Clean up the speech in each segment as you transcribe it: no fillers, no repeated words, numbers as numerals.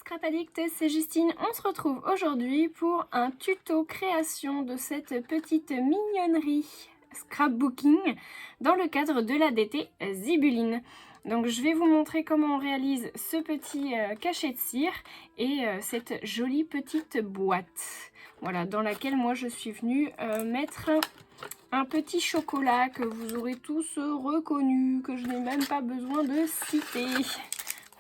Scrap Addict, c'est Justine. On se retrouve aujourd'hui pour un tuto création de cette petite mignonnerie scrapbooking dans le cadre de l'ADT Zibuline. Donc je vais vous montrer comment on réalise ce petit cachet de cire et cette jolie petite boîte. Voilà, dans laquelle moi je suis venue mettre un petit chocolat que vous aurez tous reconnu, que je n'ai même pas besoin de citer.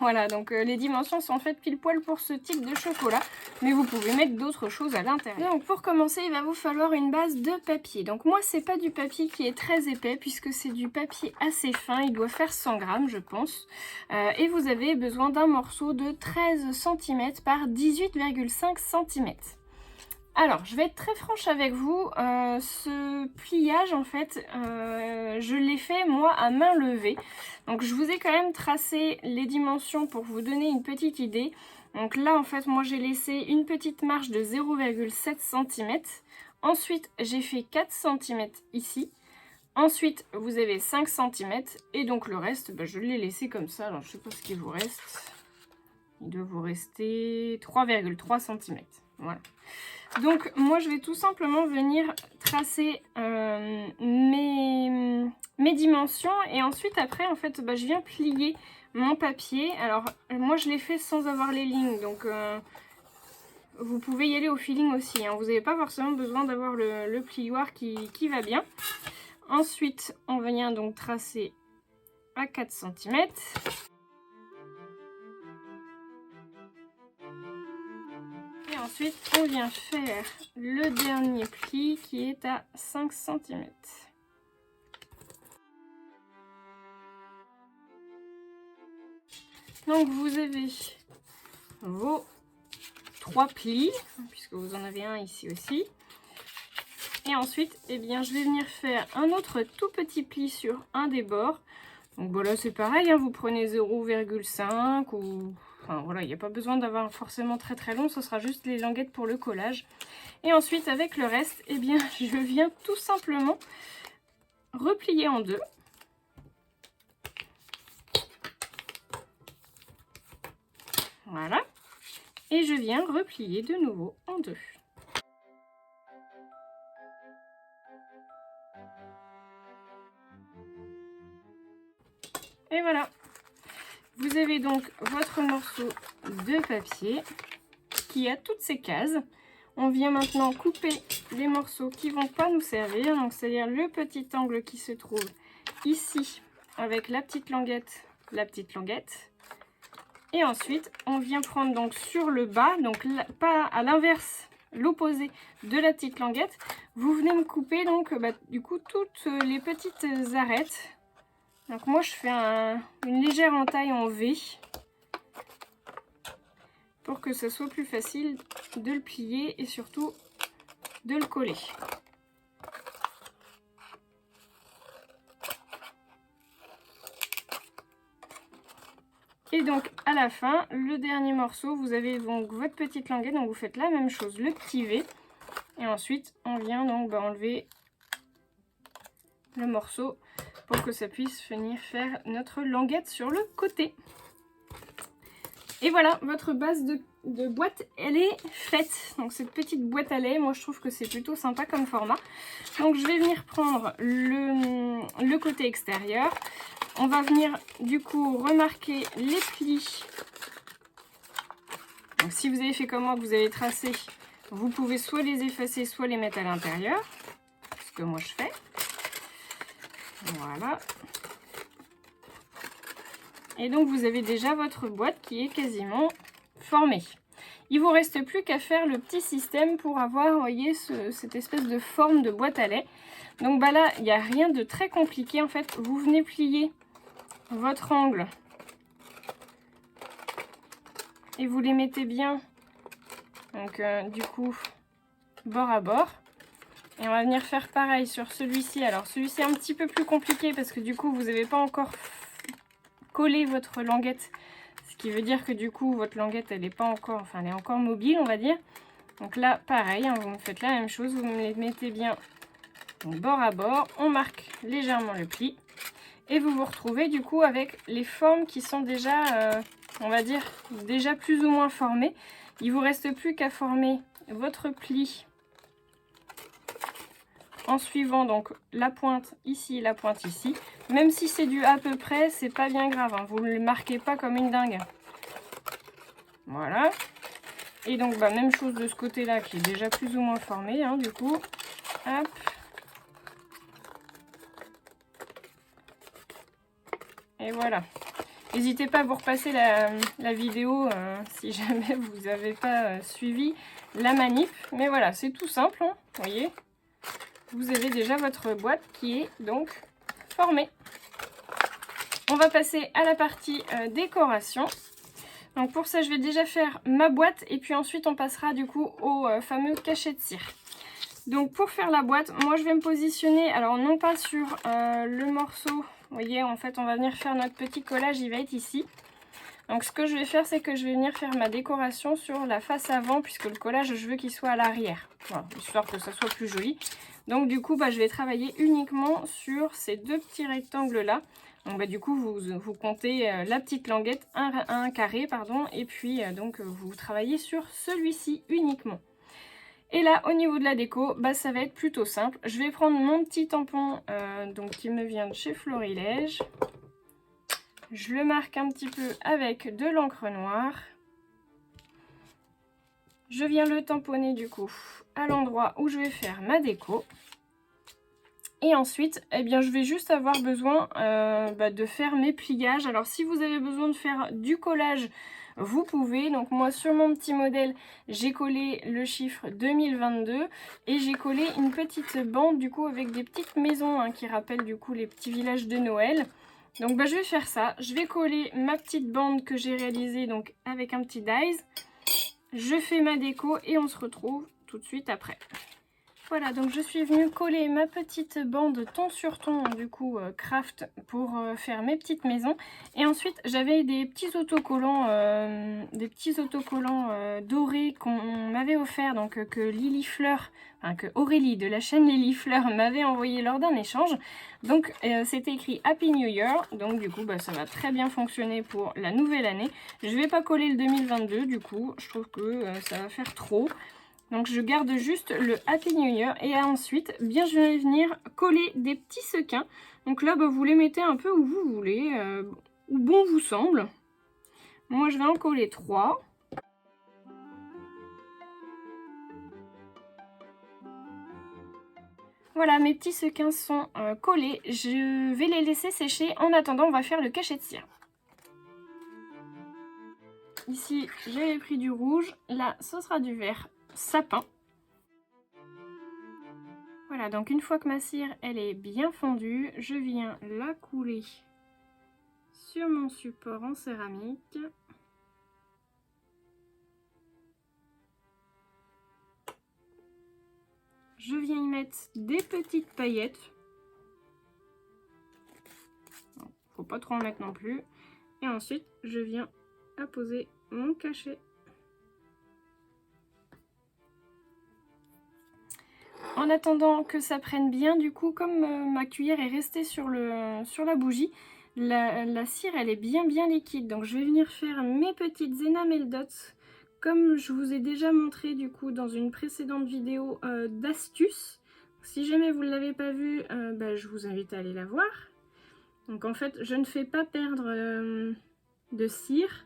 Voilà, donc les dimensions sont faites pile poil pour ce type de chocolat, mais vous pouvez mettre d'autres choses à l'intérieur. Donc pour commencer, il va vous falloir une base de papier. Donc moi, c'est pas du papier qui est très épais, puisque c'est du papier assez fin, il doit faire 100 grammes, je pense. Et vous avez besoin d'un morceau de 13 cm par 18,5 cm. Alors, je vais être très franche avec vous, ce pliage, en fait, je l'ai fait, moi, à main levée. Donc, je vous ai quand même tracé les dimensions pour vous donner une petite idée. Donc là, en fait, moi, j'ai laissé une petite marge de 0,7 cm. Ensuite, j'ai fait 4 cm ici. Ensuite, vous avez 5 cm. Et donc, le reste, bah, je l'ai laissé comme ça. Alors, je ne sais pas ce qu'il vous reste. Il doit vous rester 3,3 cm. Voilà. Donc moi je vais tout simplement venir tracer mes dimensions et ensuite après en fait je viens plier mon papier. Alors moi je l'ai fait sans avoir les lignes, donc vous pouvez y aller au feeling aussi, hein. Vous n'avez pas forcément besoin d'avoir le plioir qui va bien. Ensuite on vient donc tracer à 4 cm. Ensuite, on vient faire le dernier pli qui est à 5 cm. Donc vous avez vos 3 plis, puisque vous en avez un ici aussi. Et ensuite, eh bien, je vais venir faire un autre tout petit pli sur un des bords. Donc voilà, c'est pareil, hein, vous prenez 0,5 ou... Enfin voilà, il n'y a pas besoin d'avoir forcément très long, ce sera juste les languettes pour le collage. Et ensuite, avec le reste, eh bien, je viens tout simplement replier en deux. Voilà. Et je viens replier de nouveau en deux. Et voilà. Vous avez donc votre morceau de papier qui a toutes ces cases. On vient maintenant couper les morceaux qui ne vont pas nous servir. Donc c'est-à-dire le petit angle qui se trouve ici avec la petite languette. Et ensuite, on vient prendre donc sur le bas, donc pas à l'inverse, l'opposé de la petite languette. Vous venez me couper donc du coup toutes les petites arêtes. Donc moi je fais une légère entaille en V pour que ce soit plus facile de le plier et surtout de le coller. Et donc à la fin, le dernier morceau, vous avez donc votre petite languette, donc vous faites la même chose, le petit V. Et ensuite on vient donc enlever le morceau pour que ça puisse venir faire notre languette sur le côté. Et voilà, votre base de boîte, elle est faite. Donc cette petite boîte à lait, moi je trouve que c'est plutôt sympa comme format. Donc je vais venir prendre le côté extérieur. On va venir du coup remarquer les plis. Donc si vous avez fait comme moi, que vous avez tracé, vous pouvez soit les effacer, soit les mettre à l'intérieur. Ce que moi je fais. Voilà. Et donc vous avez déjà votre boîte qui est quasiment formée. Il vous reste plus qu'à faire le petit système pour avoir, vous voyez, cette espèce de forme de boîte à lait. Donc là, il n'y a rien de très compliqué. En fait, vous venez plier votre angle et vous les mettez bien. Donc du coup, bord à bord. Et on va venir faire pareil sur celui-ci. Alors celui-ci est un petit peu plus compliqué parce que du coup vous n'avez pas encore collé votre languette. Ce qui veut dire que du coup votre languette elle est pas encore, enfin elle est encore mobile on va dire. Donc là pareil, hein, vous me faites la même chose, vous me les mettez bien donc, bord à bord. On marque légèrement le pli. Et vous vous retrouvez du coup avec les formes qui sont déjà on va dire, déjà plus ou moins formé. Il vous reste plus qu'à former votre pli en suivant donc la pointe ici et la pointe ici. Même si c'est du à peu près, c'est pas bien grave, hein. Vous ne le marquez pas comme une dingue. Voilà. Et donc bah, même chose de ce côté-là qui est déjà plus ou moins formé, hein, du coup. Hop. Et voilà. N'hésitez pas à vous repasser la vidéo si jamais vous n'avez pas suivi la manip. Mais voilà, c'est tout simple, hein, vous voyez. Vous avez déjà votre boîte qui est donc formée. On va passer à la partie décoration. Donc pour ça, je vais déjà faire ma boîte et puis ensuite on passera du coup au fameux cachet de cire. Donc pour faire la boîte, moi je vais me positionner, alors non pas sur le morceau, vous voyez, en fait on va venir faire notre petit collage, il va être ici. Donc ce que je vais faire, c'est que je vais venir faire ma décoration sur la face avant, puisque le collage, je veux qu'il soit à l'arrière. Voilà, histoire que ça soit plus joli. Donc du coup, bah, je vais travailler uniquement sur ces deux petits rectangles-là. Donc bah, du coup, vous comptez la petite languette, un carré, pardon, et puis donc vous travaillez sur celui-ci uniquement. Et là, au niveau de la déco, bah, ça va être plutôt simple. Je vais prendre mon petit tampon donc, qui me vient de chez Florilège. Je le marque un petit peu avec de l'encre noire. Je viens le tamponner du coup à l'endroit où je vais faire ma déco. Et ensuite, eh bien, je vais juste avoir besoin de faire mes pliages. Alors si vous avez besoin de faire du collage, vous pouvez. Donc moi sur mon petit modèle, j'ai collé le chiffre 2022 et j'ai collé une petite bande du coup avec des petites maisons hein, qui rappellent du coup les petits villages de Noël. Donc bah, je vais faire ça, je vais coller ma petite bande que j'ai réalisée donc avec un petit dies. Je fais ma déco et on se retrouve tout de suite après. Voilà, donc je suis venue coller ma petite bande ton sur ton, du coup craft, pour faire mes petites maisons. Et ensuite, j'avais des petits autocollants, dorés qu'on m'avait offert, donc que Lily Fleur, enfin que Aurélie de la chaîne Lily Fleur m'avait envoyé lors d'un échange. Donc c'était écrit Happy New Year, donc du coup bah, ça va très bien fonctionner pour la nouvelle année. Je vais pas coller le 2022, du coup, je trouve que ça va faire trop. Donc je garde juste le Happy New Year et ensuite, bien je vais venir coller des petits sequins. Donc là, bah, vous les mettez un peu où vous voulez, où bon vous semble. Moi, je vais en coller 3. Voilà, mes petits sequins sont collés. Je vais les laisser sécher. En attendant, on va faire le cachet de cire. Ici, j'avais pris du rouge. Là, ce sera du vert sapin. Voilà, donc une fois que ma cire elle est bien fondue, je viens la couler sur mon support en céramique. Je viens y mettre des petites paillettes. Bon, faut pas trop en mettre non plus. Et ensuite, je viens apposer mon cachet. En attendant que ça prenne bien, du coup, comme ma cuillère est restée sur la bougie, la cire elle est bien liquide. Donc je vais venir faire mes petites enamel dots, comme je vous ai déjà montré du coup dans une précédente vidéo d'astuces. Si jamais vous ne l'avez pas vue, je vous invite à aller la voir. Donc en fait, je ne fais pas perdre de cire.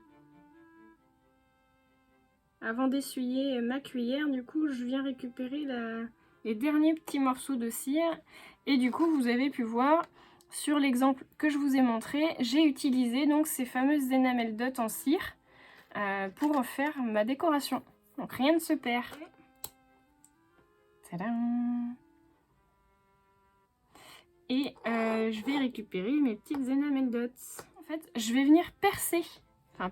Avant d'essuyer ma cuillère, du coup, je viens récupérer les derniers petits morceaux de cire. Et du coup, vous avez pu voir sur l'exemple que je vous ai montré, j'ai utilisé donc ces fameuses enamel dots en cire pour faire ma décoration. Donc rien ne se perd. Tadam! Et je vais récupérer mes petites enamel dots. En fait, je vais venir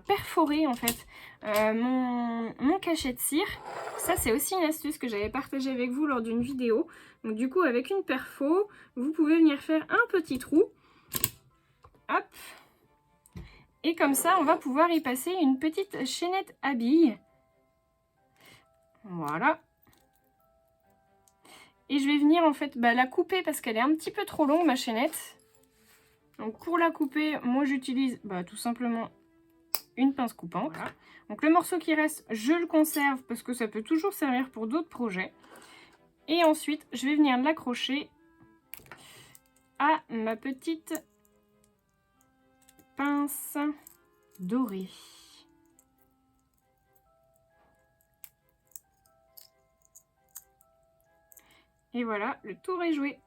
perforer en fait mon cachet de cire. Ça c'est aussi une astuce que j'avais partagée avec vous lors d'une vidéo. Donc du coup avec une perfo, vous pouvez venir faire un petit trou. Hop. Et comme ça on va pouvoir y passer une petite chaînette à billes. Voilà. Et je vais venir en fait la couper parce qu'elle est un petit peu trop longue ma chaînette. Donc pour la couper, moi j'utilise tout simplement une pince coupante. Voilà. Donc le morceau qui reste, je le conserve parce que ça peut toujours servir pour d'autres projets. Et ensuite, je vais venir l'accrocher à ma petite pince dorée. Et voilà, le tour est joué.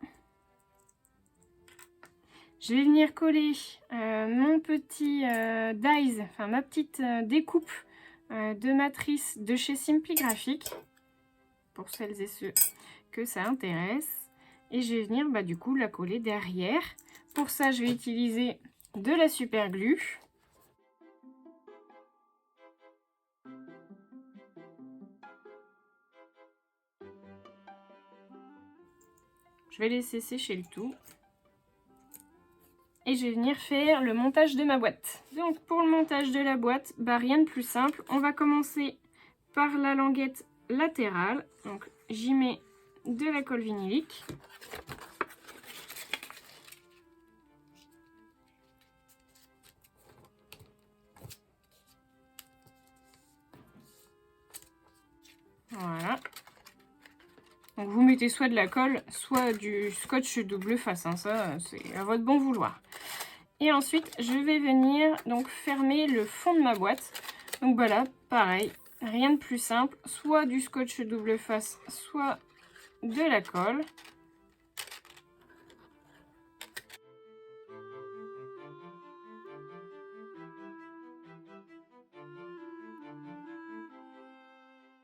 Je vais venir coller mon petit dies, enfin ma petite découpe de matrice de chez Simply Graphic, pour celles et ceux que ça intéresse. Et je vais venir du coup la coller derrière. Pour ça, je vais utiliser de la super glue. Je vais laisser sécher le tout. Et je vais venir faire le montage de ma boîte. Donc pour le montage de la boîte, rien de plus simple. On va commencer par la languette latérale. Donc j'y mets de la colle vinylique. Voilà. Donc vous mettez soit de la colle, soit du scotch double face. Hein. Ça, c'est à votre bon vouloir. Et ensuite, je vais venir donc fermer le fond de ma boîte. Donc voilà, pareil, rien de plus simple. Soit du scotch double face, soit de la colle.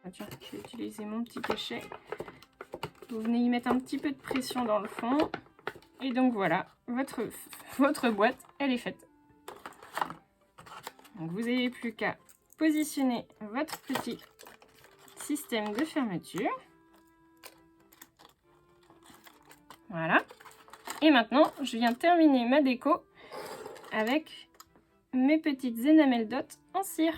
Ah tiens, je vais utiliser mon petit cachet. Vous venez y mettre un petit peu de pression dans le fond. Et donc voilà, votre boîte, elle est faite. Donc vous n'avez plus qu'à positionner votre petit système de fermeture. Voilà. Et maintenant, je viens terminer ma déco avec mes petites enamel dots en cire.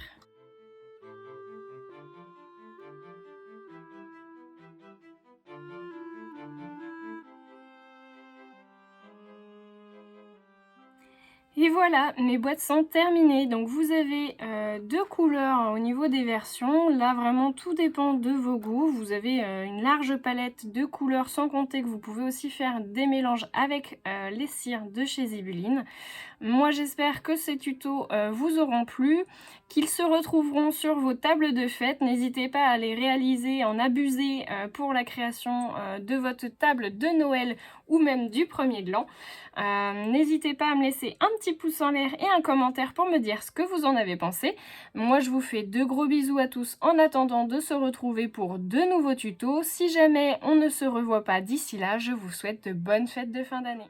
Et voilà, mes boîtes sont terminées. Donc vous avez deux couleurs au niveau des versions. Là vraiment tout dépend de vos goûts. Vous avez une large palette de couleurs, sans compter que vous pouvez aussi faire des mélanges avec les cires de chez Zibuline. Moi j'espère que ces tutos vous auront plu, qu'ils se retrouveront sur vos tables de fête. N'hésitez pas à les réaliser, en abuser pour la création de votre table de Noël ou même du 1er de l'an. N'hésitez pas à me laisser un petit pouce en l'air et un commentaire pour me dire ce que vous en avez pensé. Moi je vous fais de gros bisous à tous en attendant de se retrouver pour de nouveaux tutos. Si jamais on ne se revoit pas d'ici là, je vous souhaite de bonnes fêtes de fin d'année.